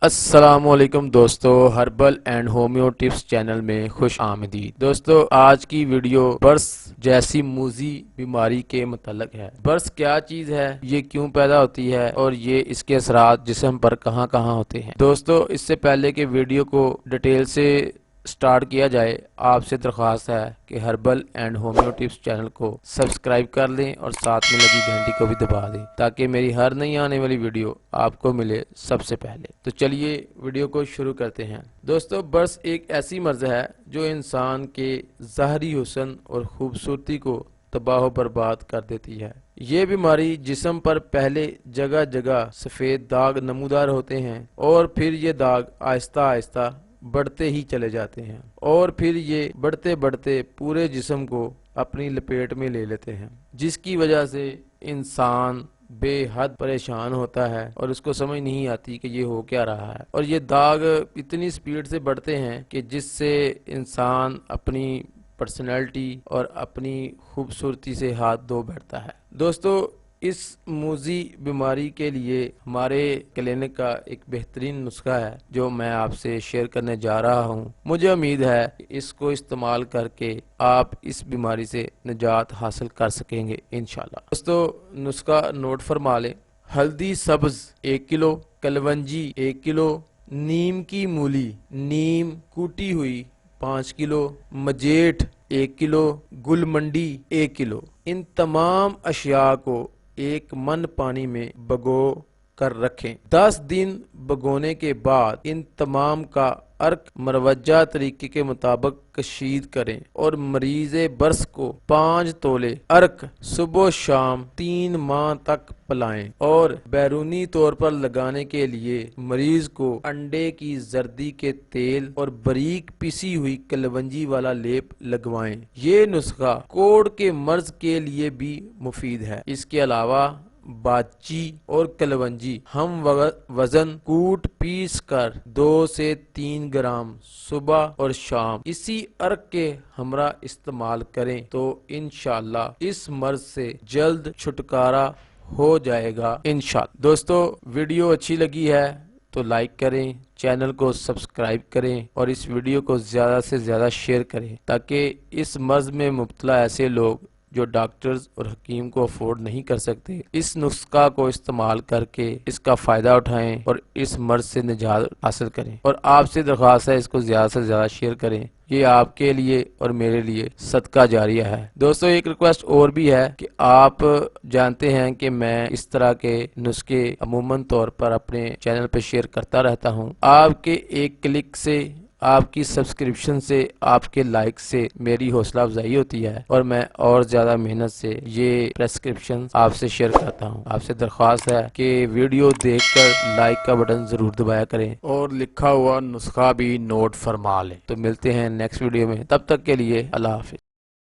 السلام علیکم دوستو، herbal and homeo tips channel میں خوش آمدید۔ دوستو آج کی ویڈیو برس جیسی موذی بیماری کے متعلق ہے۔ برس کیا چیز ہے، یہ کیوں پیدا ہوتی ہے اور یہ اس کے اثرات جسم پر کہاں کہاں ہوتے ہیں۔ دوستو اس سے پہلے کہ ویڈیو کو ڈیٹیل سے سٹارٹ کیا جائے، آپ سے درخواست ہے کہ herbal and homeo tips channel کو سبسکرائب کر لیں اور ساتھ میں لگی گھنٹی کو بھی دبا دیں تاکہ میری ہر نئی آنے والی ویڈیو آپ کو ملے سب سے پہلے۔ تو چلیے ویڈیو کو شروع کرتے ہیں۔ دوستو برس ایک ایسی مرض ہے جو انسان کے ظاہری حسن اور خوبصورتی کو تباہ و برباد کر دیتی ہے۔ یہ بیماری جسم پر پہلے جگہ جگہ سفید داغ نمودار ہوتے ہیں اور پھر یہ داغ آہستہ آہستہ بڑھتے ہی چلے جاتے ہیں اور پھر یہ بڑھتے بڑھتے پورے جسم کو اپنی لپیٹ میں لے لیتے ہیں، جس کی وجہ سے انسان بے حد پریشان ہوتا ہے اور اس کو سمجھ نہیں آتی کہ یہ ہو کیا رہا ہے۔ اور یہ داغ اتنی سپیڈ سے بڑھتے ہیں کہ جس سے انسان اپنی پرسنالٹی اور اپنی خوبصورتی سے ہاتھ دھو بیٹھتا ہے۔ دوستو اس موذی بیماری کے لیے ہمارے کلینک کا ایک بہترین نسخہ ہے جو میں آپ سے شیئر کرنے جا رہا ہوں۔ مجھے امید ہے کہ اس کو استعمال کر کے آپ اس بیماری سے نجات حاصل کر سکیں گے انشاءاللہ۔ دوستو نسخہ نوٹ فرما لیں۔ ہلدی سبز 1 کلو، کلونجی 1 کلو، نیم کی مولی نیم کوٹی ہوئی 5 کلو، مجیٹ 1 کلو، گل منڈی 1 کلو۔ ان تمام اشیاء کو 1 من پانی میں بھگو کر رکھیں۔ 10 دن بھگونے کے بعد ان تمام کا عرق مروجہ طریقے کے مطابق کشید کریں اور مریض برس کو 5 تولے عرق صبح و شام 3 ماہ تک پلائیں اور بیرونی طور پر لگانے کے لیے مریض کو انڈے کی زردی کے تیل اور باریک پیسی ہوئی کلونجی والا لیپ لگوائیں۔ یہ نسخہ کوڑ کے مرض کے لیے بھی مفید ہے۔ اس کے علاوہ باچی اور کلونجی ہم وزن کوٹ پیس کر 2 سے 3 گرام صبح اور شام اسی عرق کے ہمراہ استعمال کریں تو انشاءاللہ اس مرض سے جلد چھٹکارا ہو جائے گا انشاءاللہ۔ دوستو ویڈیو اچھی لگی ہے تو لائک کریں، چینل کو سبسکرائب کریں اور اس ویڈیو کو زیادہ سے زیادہ شیئر کریں تاکہ اس مرض میں مبتلا ایسے لوگ جو ڈاکٹرز اور حکیم کو افورڈ نہیں کر سکتے اس نسخہ کو استعمال کر کے اس کا فائدہ اٹھائیں اور اس مرض سے نجات حاصل کریں۔ اور آپ سے درخواست ہے اس کو زیادہ سے زیادہ شیئر کریں، یہ آپ کے لیے اور میرے لیے صدقہ جاریہ ہے۔ دوستو ایک ریکویسٹ اور بھی ہے کہ آپ جانتے ہیں کہ میں اس طرح کے نسخے عموماً طور پر اپنے چینل پہ شیئر کرتا رہتا ہوں۔ آپ کے ایک کلک سے، آپ کی سبسکرپشن سے، آپ کے لائک سے میری حوصلہ افزائی ہوتی ہے اور میں اور زیادہ محنت سے یہ پریسکرپشن آپ سے شیئر کرتا ہوں۔ آپ سے درخواست ہے کہ ویڈیو دیکھ کر لائک کا بٹن ضرور دبایا کریں اور لکھا ہوا نسخہ بھی نوٹ فرما لیں۔ تو ملتے ہیں نیکسٹ ویڈیو میں، تب تک کے لیے اللہ حافظ۔